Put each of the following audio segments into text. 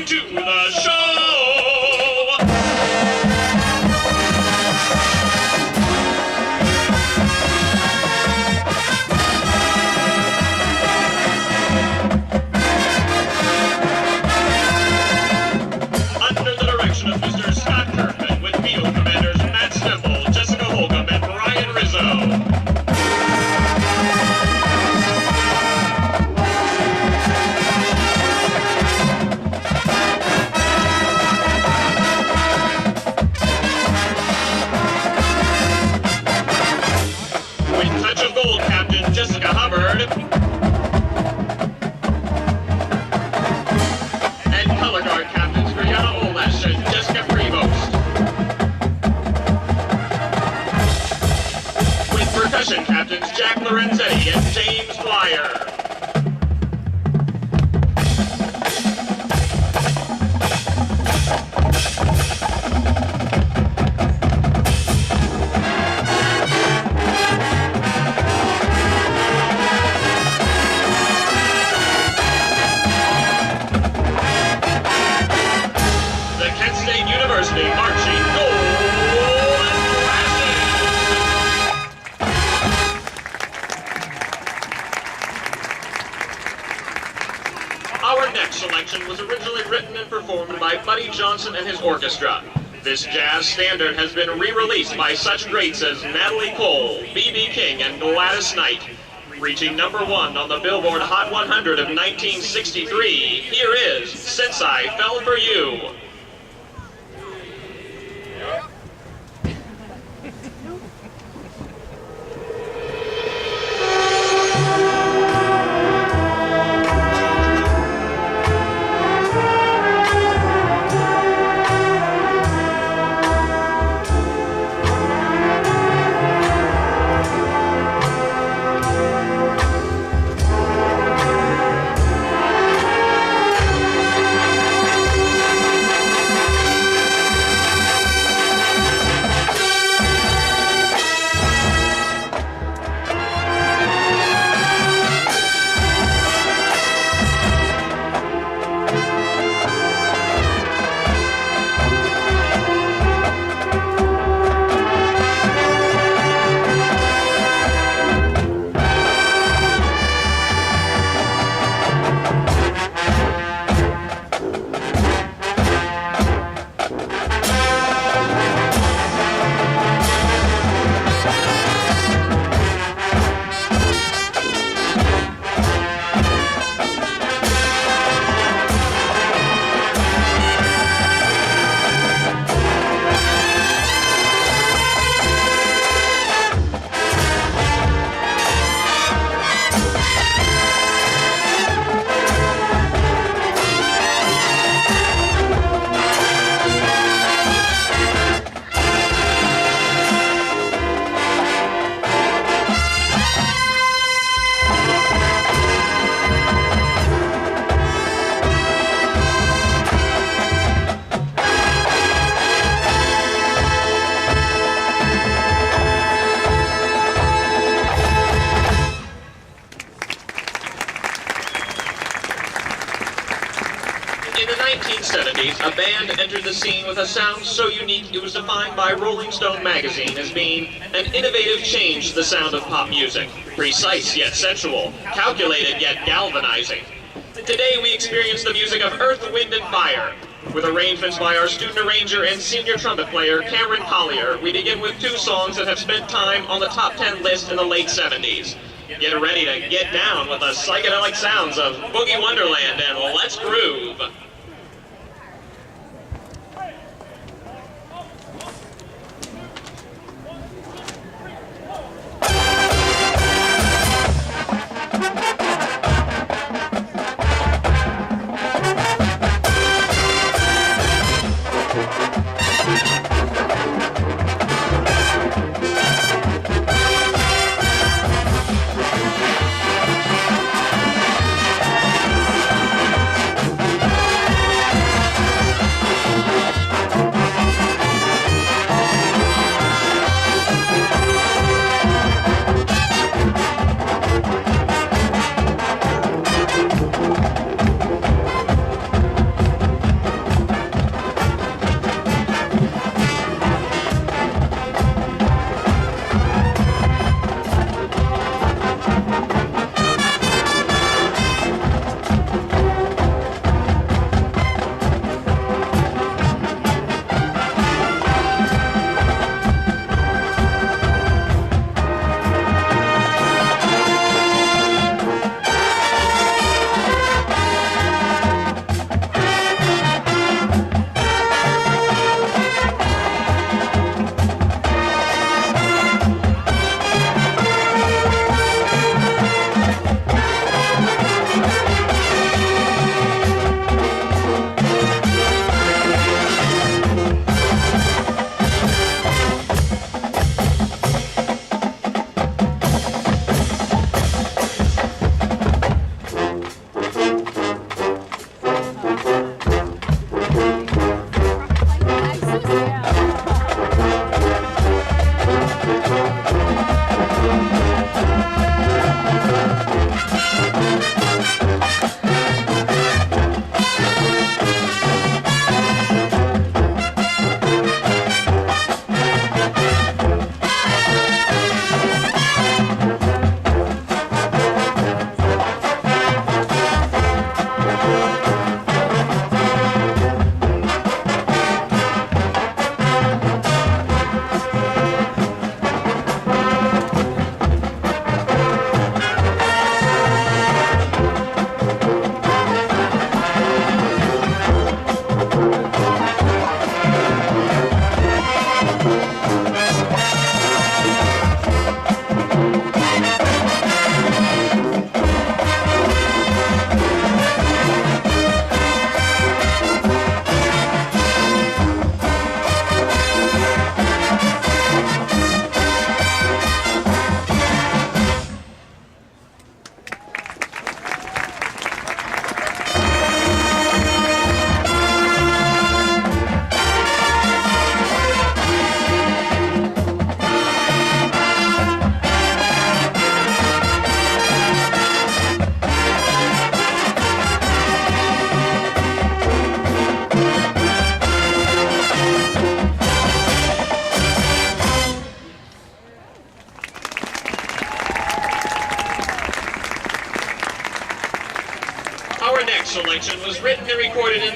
to the show! Under the direction of Mr. Scott Kirkman, with field commanders Matt Stemple, Jessica Holcomb, and Brian Rizzo. Jessica Hubbard, and color guard captains Brianna Olesh and Jessica Prevost, with percussion captains Jack Lorenzetti and James Dwyer. University marching gold classes. Our next selection was originally written and performed by Buddy Johnson and his orchestra. This jazz standard has been re-released by such greats as Natalie Cole, B.B. King, and Gladys Knight. Reaching #1 on the Billboard Hot 100 of 1963, here is Since I Fell for You. In the 1970s, a band entered the scene with a sound so unique it was defined by Rolling Stone magazine as being an innovative change to the sound of pop music. Precise yet sensual, calculated yet galvanizing. Today we experience the music of Earth, Wind and Fire. With arrangements by our student arranger and senior trumpet player Cameron Collier, we begin with two songs that have spent time on the top 10 list in the late 70s. Get ready to get down with the psychedelic sounds of Boogie Wonderland and Let's Groove.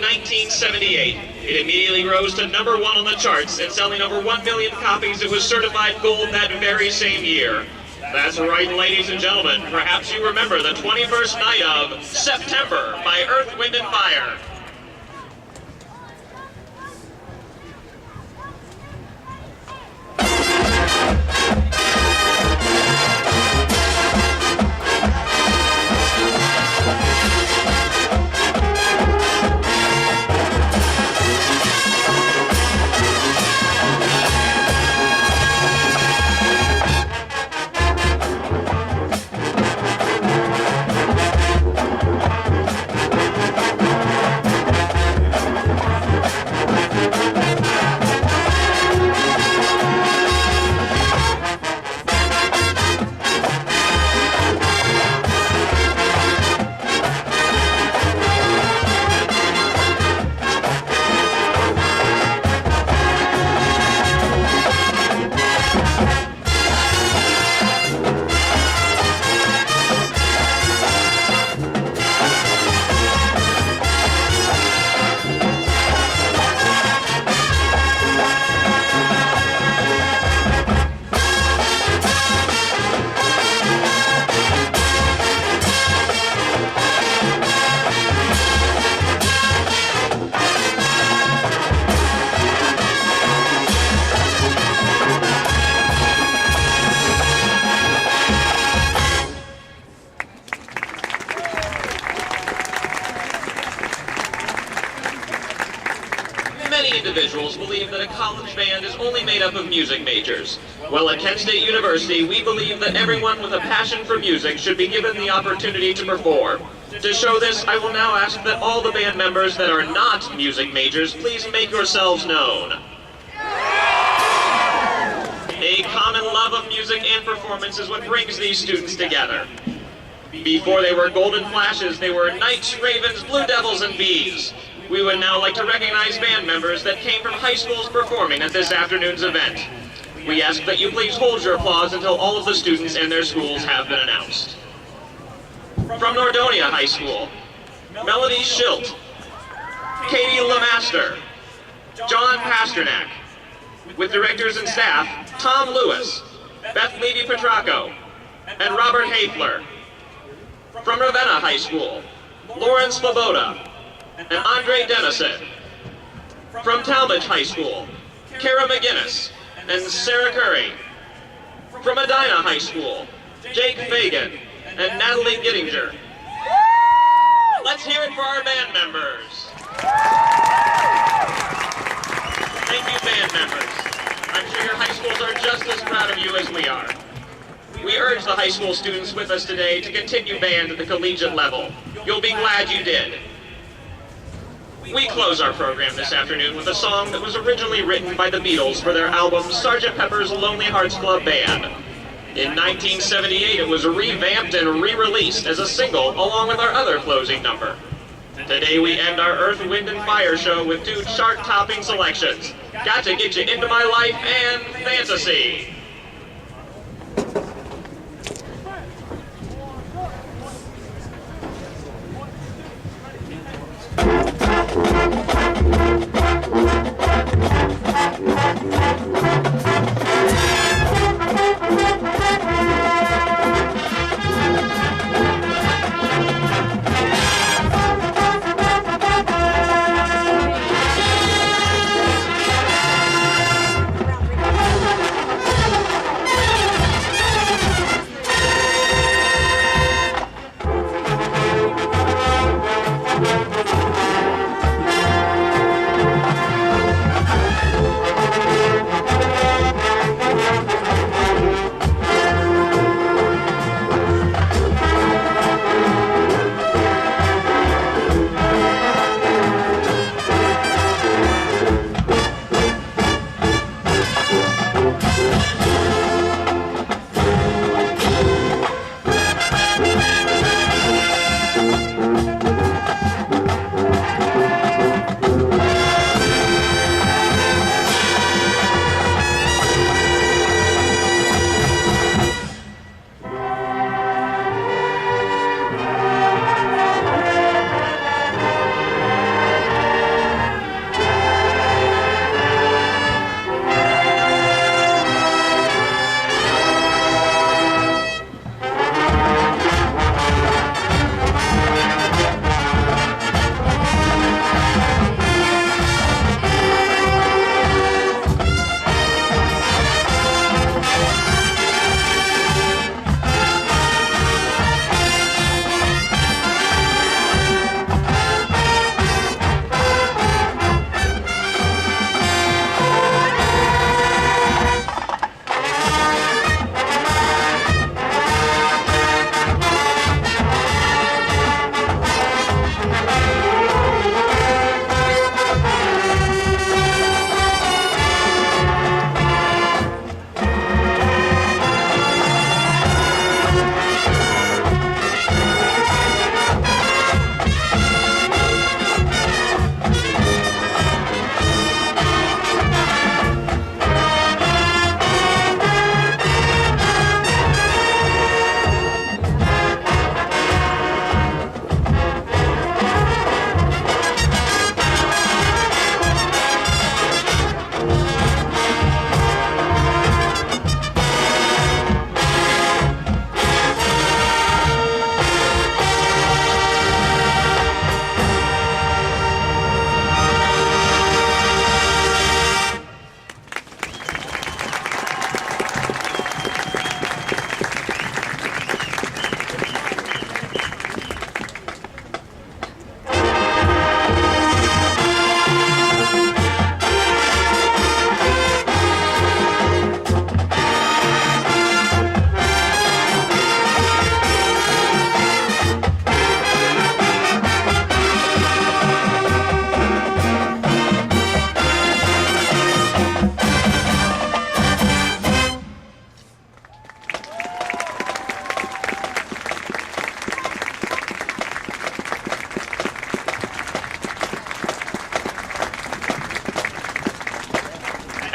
1978. It immediately rose to number 1 on the charts, and selling over 1 million copies, it was certified gold that very same year. That's right, ladies and gentlemen. Perhaps you remember the 21st night of September by Earth, Wind and Fire. Many individuals believe that a college band is only made up of music majors. Well, at Kent State University, we believe that everyone with a passion for music should be given the opportunity to perform. To show this, I will now ask that all the band members that are not music majors please make yourselves known. A common love of music and performance is what brings these students together. Before they were Golden Flashes, they were Knights, Ravens, Blue Devils, and Bees. We would now like to recognize band members that came from high schools performing at this afternoon's event. We ask that you please hold your applause until all of the students and their schools have been announced. From Nordonia High School, Melody Schilt, Katie Lemaster, John Pasternak, with directors and staff, Tom Lewis, Beth Levy-Petracco, and Robert Hafler. From Ravenna High School, Lauren Sloboda, and Andre Dennison. From Talmadge High School, Kara McGinnis and Sarah Curry. From Medina High School, Jake Fagan and Natalie Gittinger. Let's hear it for our band members. Thank you, band members. I'm sure your high schools are just as proud of you as we are. We urge the high school students with us today to continue band at the collegiate level. You'll be glad you did. We close our program this afternoon with a song that was originally written by the Beatles for their album Sgt. Pepper's Lonely Hearts Club Band. In 1978, it was revamped and re-released as a single along with our other closing number. Today we end our Earth, Wind and Fire show with 2 chart-topping selections, Got to Get You Into My Life and Fantasy.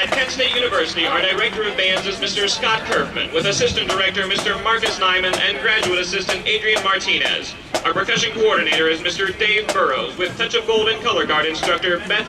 At Kent State University, our Director of Bands is Mr. Scott Kerfman, with Assistant Director Mr. Marcus Nyman and Graduate Assistant Adrian Martinez. Our Percussion Coordinator is Mr. Dave Burrows, with Touch of Gold and Color Guard Instructor Beth